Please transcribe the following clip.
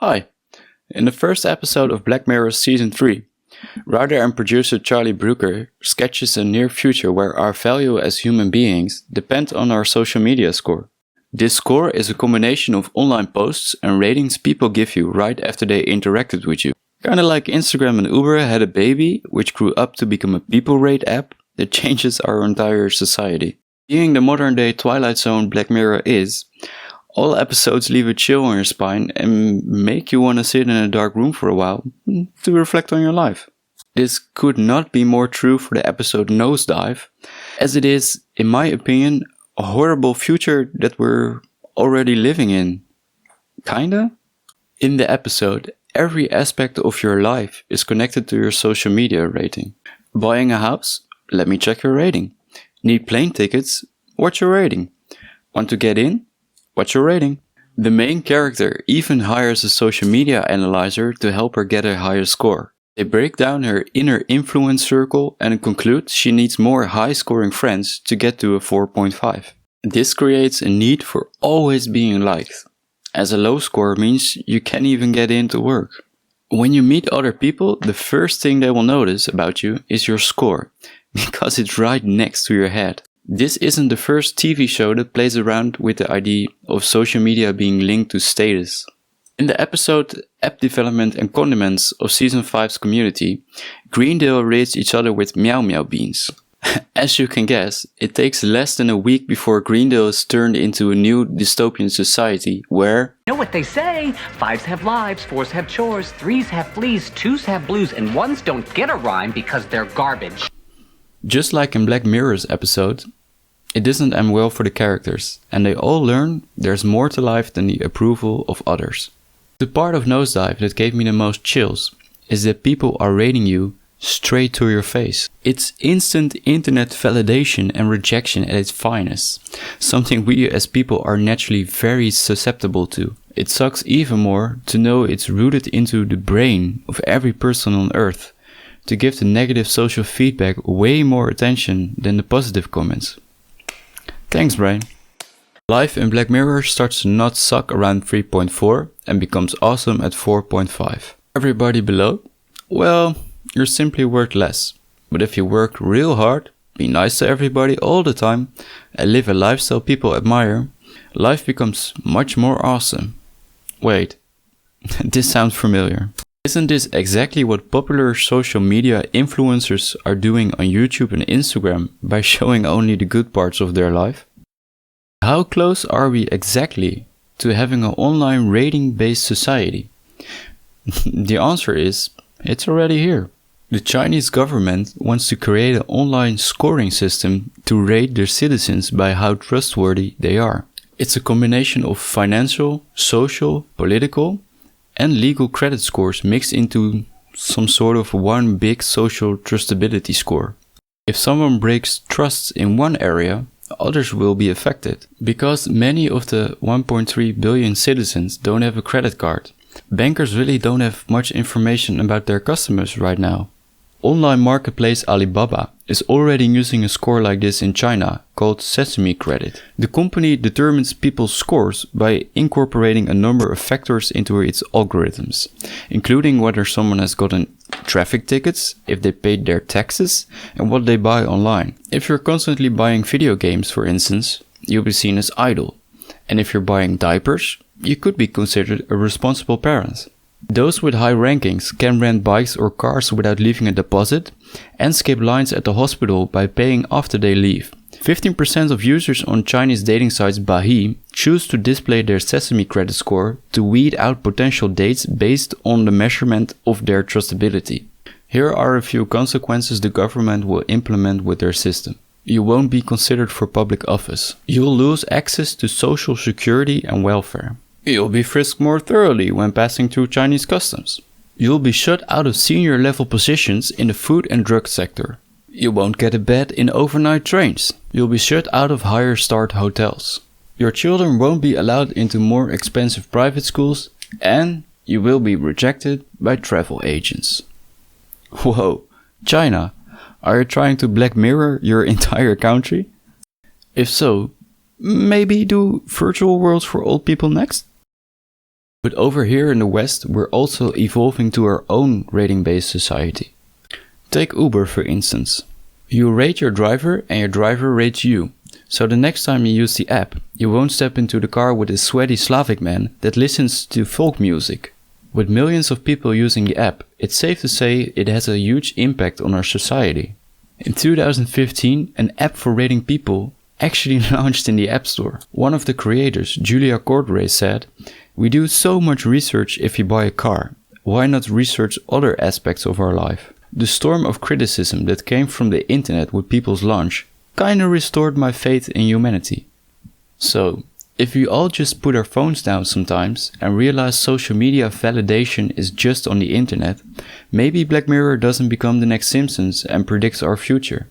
Hi. In the first episode of Black Mirror Season 3, writer and producer Charlie Brooker sketches a near future where our value as human beings depend on our social media score. This score is a combination of online posts and ratings people give you right after they interacted with you. Kinda like Instagram and Uber had a baby, which grew up to become a people rate app that changes our entire society. Being the modern day Twilight Zone Black Mirror is, all episodes leave a chill on your spine and make you want to sit in a dark room for a while to reflect on your life. This could not be more true for the episode Nosedive, as it is, in my opinion, a horrible future that we're already living in. Kinda? In the episode, every aspect of your life is connected to your social media rating. Buying a house? Let me check your rating. Need plane tickets? What's your rating? Want to get in? What's your rating? The main character even hires a social media analyzer to help her get a higher score. They break down her inner influence circle and conclude she needs more high-scoring friends to get to a 4.5. This creates a need for always being liked, as a low score means you can't even get into work. When you meet other people, the first thing they will notice about you is your score, because it's right next to your head. This isn't the first TV show that plays around with the idea of social media being linked to status. In the episode App Development and Condiments of Season 5's Community, Greendale rates each other with meow meow beans. As you can guess, it takes less than a week before Greendale is turned into a new dystopian society where... You know what they say? 5s have lives, 4s have chores, 3s have fleas, 2s have blues, and 1s don't get a rhyme because they're garbage. Just like in Black Mirror's episode, it doesn't end well for the characters, and they all learn there's more to life than the approval of others. The part of Nosedive that gave me the most chills is that people are rating you straight to your face. It's instant internet validation and rejection at its finest, something we as people are naturally very susceptible to. It sucks even more to know it's rooted into the brain of every person on Earth, to give the negative social feedback way more attention than the positive comments. Thanks, brain. Life in Black Mirror starts to not suck around 3.4 and becomes awesome at 4.5. Everybody below? Well, you're simply worth less. But if you work real hard, be nice to everybody all the time, and live a lifestyle people admire, life becomes much more awesome. Wait, this sounds familiar. Isn't this exactly what popular social media influencers are doing on YouTube and Instagram by showing only the good parts of their life? How close are we exactly to having an online rating-based society? The answer is, it's already here. The Chinese government wants to create an online scoring system to rate their citizens by how trustworthy they are. It's a combination of financial, social, political, and legal credit scores mixed into some sort of one big social trustability score. If someone breaks trust in one area, others will be affected. Because many of the 1.3 billion citizens don't have a credit card, bankers really don't have much information about their customers right now. Online marketplace Alibaba is already using a score like this in China, called Sesame Credit. The company determines people's scores by incorporating a number of factors into its algorithms, including whether someone has gotten traffic tickets, if they paid their taxes, and what they buy online. If you're constantly buying video games, for instance, you'll be seen as idle. And if you're buying diapers, you could be considered a responsible parent. Those with high rankings can rent bikes or cars without leaving a deposit and skip lines at the hospital by paying after they leave. 15% of users on Chinese dating sites Bahi choose to display their Sesame Credit score to weed out potential dates based on the measurement of their trustability. Here are a few consequences the government will implement with their system. You won't be considered for public office. You'll lose access to social security and welfare. You'll be frisked more thoroughly when passing through Chinese customs. You'll be shut out of senior level positions in the food and drug sector. You won't get a bed in overnight trains. You'll be shut out of higher start hotels. Your children won't be allowed into more expensive private schools, and you will be rejected by travel agents. Whoa, China, are you trying to Black Mirror your entire country? If so, maybe do virtual worlds for old people next? But over here in the West, we're also evolving to our own rating-based society. Take Uber for instance. You rate your driver and your driver rates you. So the next time you use the app, you won't step into the car with a sweaty Slavic man that listens to folk music. With millions of people using the app, it's safe to say it has a huge impact on our society. In 2015, an app for rating people actually launched in the App Store. One of the creators, Julia Cordray, said, "We do so much research if you buy a car. Why not research other aspects of our life?" The storm of criticism that came from the internet with people's launch kinda restored my faith in humanity. So, if we all just put our phones down sometimes and realize social media validation is just on the internet, maybe Black Mirror doesn't become the next Simpsons and predicts our future.